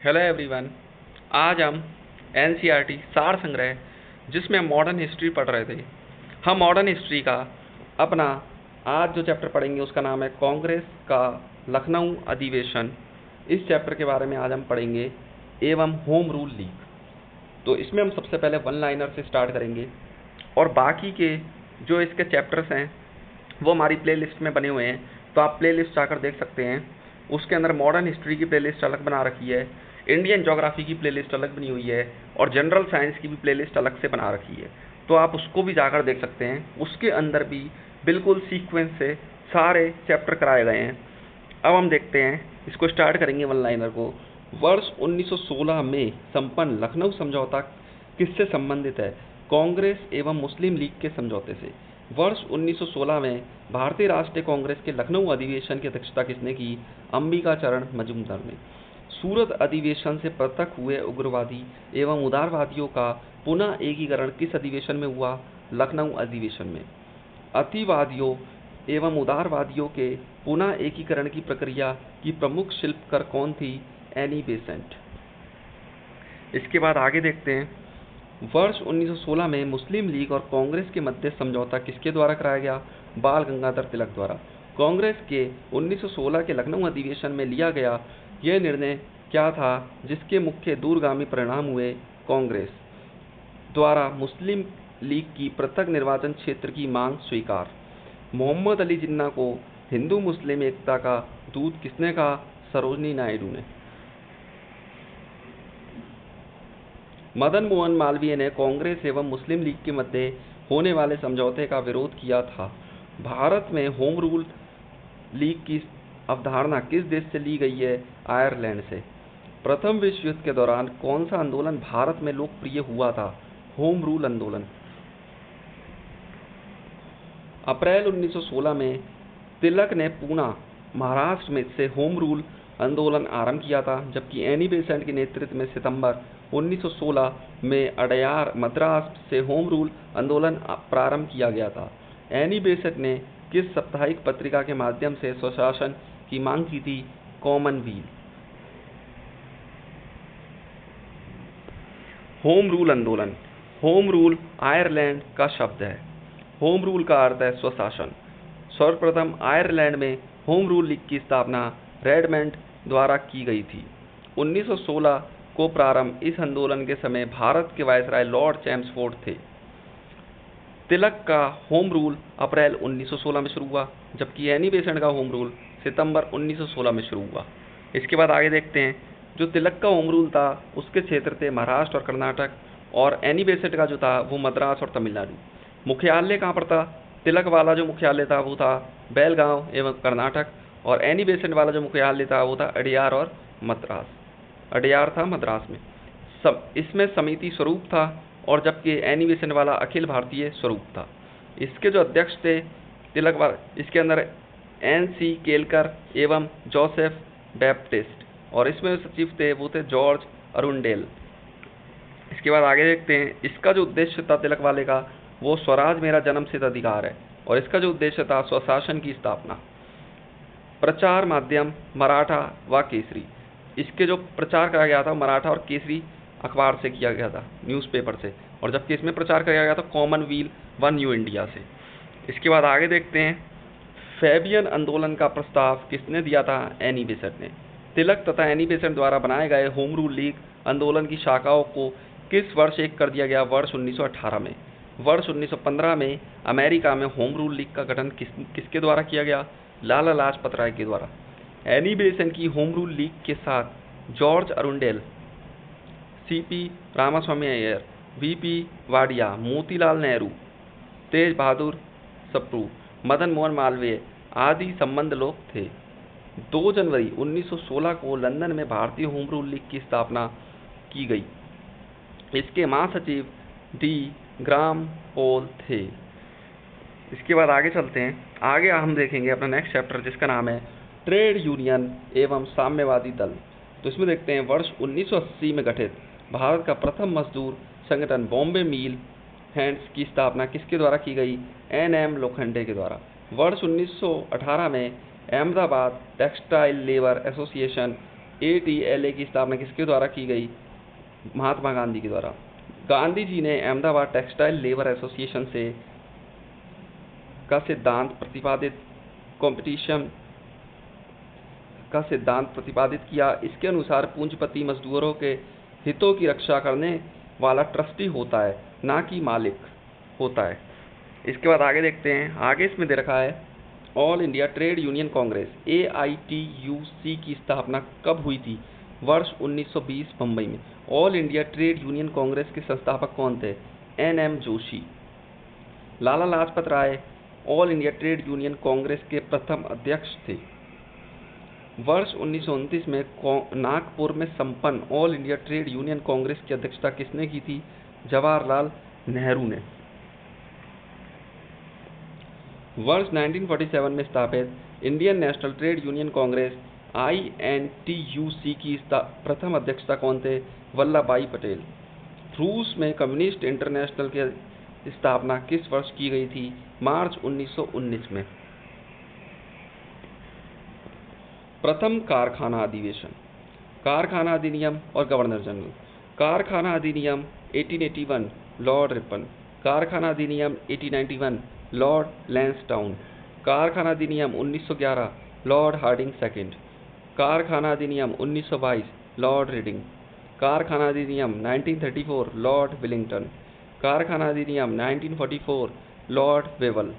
Hello everyone. आज हम NCERT सार संग्रह जिसमें हम मॉडर्न हिस्ट्री पढ़ रहे थे, हम मॉडर्न हिस्ट्री का अपना आज जो चैप्टर पढ़ेंगे उसका नाम है कांग्रेस का लखनऊ अधिवेशन। इस चैप्टर के बारे में आज हम पढ़ेंगे एवं होम रूल लीग। तो इसमें हम सबसे पहले वन लाइनर से स्टार्ट करेंगे और बाकी के जो इसके चैप्टर्स हैं वो हमारी प्लेलिस्ट में बने हुए हैं, तो आप प्लेलिस्ट जाकर देख सकते हैं। उसके अंदर मॉडर्न हिस्ट्री की प्लेलिस्ट अलग बना रखी है, इंडियन ज्योग्राफी की प्लेलिस्ट अलग बनी हुई है और जनरल साइंस की भी प्लेलिस्ट अलग से बना रखी है, तो आप उसको भी जाकर देख सकते हैं। उसके अंदर भी बिल्कुल सीक्वेंस से सारे चैप्टर कराए गए हैं। अब हम देखते हैं, इसको स्टार्ट करेंगे वन लाइनर को। वर्ष 1916 में संपन्न लखनऊ समझौता किससे संबंधित है? कांग्रेस एवं मुस्लिम लीग के समझौते से। वर्ष 1916 में भारतीय राष्ट्रीय कांग्रेस के लखनऊ अधिवेशन की अध्यक्षता किसने की? अंबिकाचरण मजूमदार ने। सूरत अधिवेशन से पृथक हुए उग्रवादी एवं उदारवादियों का पुनः एकीकरण किस अधिवेशन में हुआ? लखनऊ अधिवेशन में। अतिवादियों एवं उदारवादियों के पुनः एकीकरण की प्रक्रिया की प्रमुख शिल्पकार कौन थी? Annie Besant. इसके बाद आगे देखते हैं, वर्ष 1916 में मुस्लिम लीग और कांग्रेस के मध्य समझौता किसके द्वारा कराया गया? बाल गंगाधर तिलक द्वारा। कांग्रेस के 1916 के लखनऊ अधिवेशन में लिया गया यह निर्णय क्या था जिसके मुख्य दूरगामी परिणाम हुए? कांग्रेस द्वारा मुस्लिम लीग की पृथक निर्वाचन क्षेत्र की मांग स्वीकार। मोहम्मद अली जिन्ना को हिंदू मुस्लिम एकता का दूत किसने कहा? सरोजनी नायडू ने। मदन मोहन मालवीय ने कांग्रेस एवं मुस्लिम लीग के मध्य होने वाले समझौते का विरोध किया था। भारत में होम रूल लीग की अवधारणा किस देश से ली गई है? आयरलैंड से। प्रथम विश्व युद्ध के दौरान कौन सा आंदोलन भारत में लोकप्रिय हुआ था? होम रूल आंदोलन। अप्रैल 1916 में तिलक ने पूना महाराष्ट्र में से होम रूल आंदोलन आरंभ किया था, जबकि एनी बेसेंट के नेतृत्व में सितंबर 1916 में अडयार मद्रास से होम रूल आंदोलन प्रारंभ किया गया था। एनी बेसेंट ने किस साप्ताहिक पत्रिका के माध्यम से स्वशासन की मांग की थी? कॉमनवेल्थ। होम रूल आंदोलन। होम रूल आयरलैंड का शब्द है। होम रूल का अर्थ है स्वशासन। सर्वप्रथम आयरलैंड में होम रूल लीग की स्थापना रेडमंड द्वारा की गई थी। 1916 को प्रारंभ इस आंदोलन के समय भारत के वायसराय लॉर्ड चैम्सफोर्ड थे। तिलक का होम रूल अप्रैल 1916 में शुरू हुआ, जबकि एनी बेसेंट का होम रूल सितंबर 1916 में शुरू हुआ। इसके बाद आगे देखते हैं, जो तिलक का होम रूल था उसके क्षेत्र थे महाराष्ट्र और कर्नाटक, और एनी बेसेंट का जो था वो मद्रास और तमिलनाडु। मुख्यालय कहाँ पर था? तिलक वाला जो मुख्यालय था वो था बेलगांव एवं कर्नाटक, और एनी बेसेंट वाला जो मुख्यालय था वो था अडयार और मद्रास। अडयार था मद्रास में। इसमें समिति स्वरूप था, और जबकि एनी बेसेंट वाला अखिल भारतीय स्वरूप था। इसके जो अध्यक्ष थे तिलक वाला, इसके अंदर NC केलकर एवं जोसेफ बैप्टिस्ट, और इसमें जो सचिव थे वो थे जॉर्ज अरुंडेल। इसके बाद आगे देखते हैं, इसका जो उद्देश्य था तिलक वाले का वो स्वराज मेरा जन्मसिद्ध अधिकार है, और इसका जो उद्देश्य था स्वशासन की स्थापना। प्रचार माध्यम मराठा व केसरी। इसके जो प्रचार कराया गया था मराठा और केसरी अखबार से किया गया था, न्यूज़पेपर से, और जबकि इसमें प्रचार कराया गया था कॉमनवेल्थ व न्यू इंडिया से। इसके बाद आगे देखते हैं, फैबियन आंदोलन का प्रस्ताव किसने दिया था? एनी बेसेंट ने। तिलक तथा एनी बेसेंट द्वारा बनाए गए होम रूल लीग आंदोलन की शाखाओं को किस वर्ष एक कर दिया गया? वर्ष 1918 में। वर्ष 1915 में अमेरिका में होम रूल लीग का गठन किसके द्वारा किया गया? लाला लाजपत राय के द्वारा। एनी बेसेंट की होम रूल लीग के साथ George Arundale, CP Ramaswamy Iyer, VP Wadia, Motilal Nehru, Tej Bahadur Sapru, Madan Mohan Malviya आदि संबंध लोग थे। 2 जनवरी 1916 को लंदन में भारतीय होम रूल लीग की स्थापना की गई। इसके महासचिव D. ग्राम पोल थे। इसके बाद आगे चलते हैं, आगे हम देखेंगे अपना नेक्स्ट चैप्टर जिसका नाम है ट्रेड यूनियन एवं साम्यवादी दल। तो इसमें देखते हैं, वर्ष 1980 में गठित भारत का प्रथम मजदूर संगठन बॉम्बे मिल हैंड्स की स्थापना किसके द्वारा की गई? NM लोखंडे के द्वारा। वर्ष 1918 में Ahmedabad textile labour association ATLA की स्थापना किसके द्वारा की गई? महात्मा गांधी के द्वारा। गांधी जी ने अहमदाबाद टेक्सटाइल लेबर एसोसिएशन से का सिद्धांत प्रतिपादित किया। इसके अनुसार पूंजीपति मजदूरों के हितों की रक्षा करने वाला ट्रस्टी होता है, ना कि मालिक होता है। इसके बाद आगे देखते हैं। आगे इसमें दे रखा है all India trade union Congress AITUC की स्थापना कब हुई थी? वर्ष 1920 मुंबई में। All India trade union congress के संस्थापक कौन थे? NM Joshi. Lala Lajpat Rai all India trade union congress के प्रथम अध्यक्ष थे। वर्ष 1929 में नागपुर में संपन्न all India trade union Congress की अध्यक्षता किसने की थी? जवाहरलाल नेहरू ने। वर्ष 1947 में स्थापित Indian national trade union Congress INTUC की प्रथम अध्यक्षता कौन थे? वल्लभ भाई पटेल। रूस में कम्युनिस्ट इंटरनेशनल की स्थापना किस वर्ष की गई थी? मार्च 1919 में। प्रथम कारखाना अधिवेशन, कारखाना अधिनियम और गवर्नर जनरल। कारखाना अधिनियम 1881 लॉर्ड रिपन। कारखाना अधिनियम 1891 लॉर्ड लैंसडाउन। कारखाना अधिनियम 1911 लॉर्ड हार्डिंग सेकंड। कारखाना अधिनियम 1922 लॉर्ड रीडिंग। कारखाना अधिनियम 1934 लॉर्ड विलिंगटन। कारखाना अधिनियम 1944 लॉर्ड वेवल।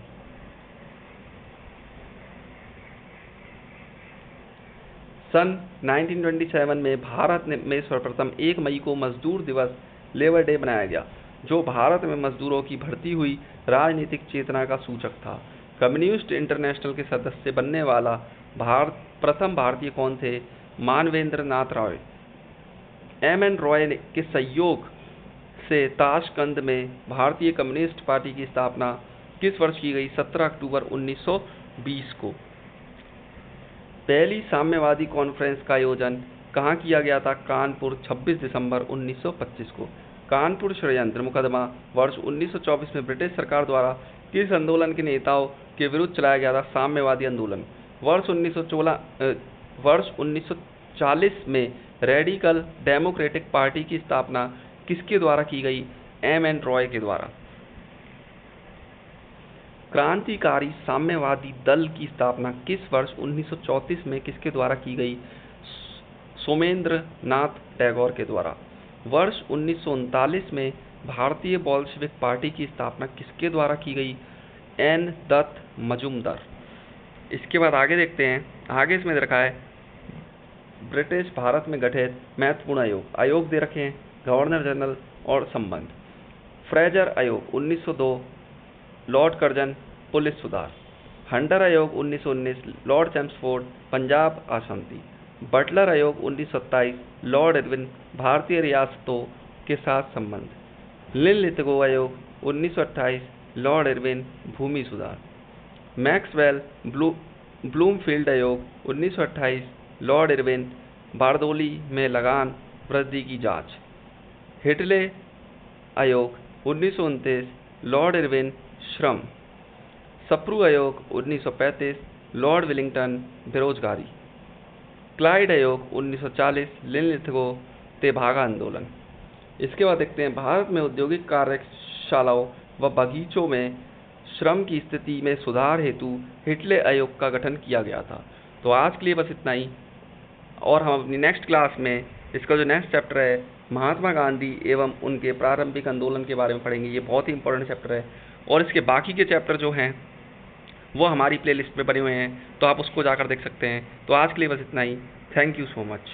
सन 1927 में भारत में सर्वप्रथम 1 मई को मजदूर दिवस लेबर डे मनाया गया, जो भारत में मजदूरों की बढ़ती हुई राजनीतिक चेतना का सूचक था। कम्युनिस्ट इंटरनेशनल के सदस्य बनने वाला प्रथम भारतीय कौन थे? मानवेंद्र नाथ रॉय। MN रॉय के सहयोग से ताशकंद में भारतीय कम्युनिस्ट पार्टी की स्थापना किस वर्ष की गई? 17 अक्टूबर 1920 को। पहली साम्यवादी कॉन्फ्रेंस का आयोजन कहाँ किया गया था? कानपुर 26 दिसंबर 1925 को। कानपुर षड्यंत्र मुकदमा वर्ष 1924 में ब्रिटिश सरकार द्वारा किस आंदोलन के नेताओं के विरुद्ध चलाया गया था? साम्यवादी आंदोलन। वर्ष 1940 में रेडिकल डेमोक्रेटिक पार्टी की स्थापना किसके द्वारा की गई? MN रॉय के द्वारा। क्रांतिकारी साम्यवादी दल की स्थापना किस वर्ष 1934 में किसके द्वारा की गई? सोमेंद्र नाथ टैगोर के द्वारा। वर्ष 1939 में भारतीय बोल्शेविक पार्टी की स्थापना किसके द्वारा की गई? N दत्त मजुमदार। इसके बाद आगे देखते हैं। आगे इसमें दे रखा है ब्रिटिश भारत में गठित महत्वपूर्ण आयोग दे रखे हैं, गवर्नर जनरल और संबंध। फ्रेजर आयोग 1902 लॉर्ड कर्जन पुलिस सुधार। हंटर आयोग 1919 लॉर्ड चैम्सफोर्ड पंजाब अशांति। बटलर आयोग 1927 लॉर्ड इरविन भारतीय रियासतों के साथ संबंध। लिनलिथगो आयोग 1928 लॉर्ड इरविन भूमि सुधार। मैक्सवेल ब्लूमफील्ड आयोग 1928 लॉर्ड इरविन बारदोली में लगान वृद्धि की जांच। हिटले आयोग 1929 लॉर्ड इरविन श्रम। सप्रू आयोग 1935 लॉर्ड विलिंगटन बेरोजगारी। क्लाइड आयोग 1940 लिनलिथगो तेभागा आंदोलन। इसके बाद देखते हैं भारत में औद्योगिक कार्यशालाओं व बगीचों में श्रम की स्थिति में सुधार हेतु हिटले आयोग का गठन किया गया था। तो आज के लिए बस इतना ही, और हम अपनी नेक्स्ट क्लास में इसका जो नेक्स्ट चैप्टर है महात्मा गांधी एवं उनके प्रारंभिक आंदोलन के बारे में पढ़ेंगे। ये बहुत ही इंपॉर्टेंट चैप्टर है और इसके बाकी के चैप्टर जो हैं वो हमारी प्लेलिस्ट में बने हुए हैं, तो आप उसको जाकर देख सकते हैं। तो आज के लिए बस इतना ही। Thank you so much.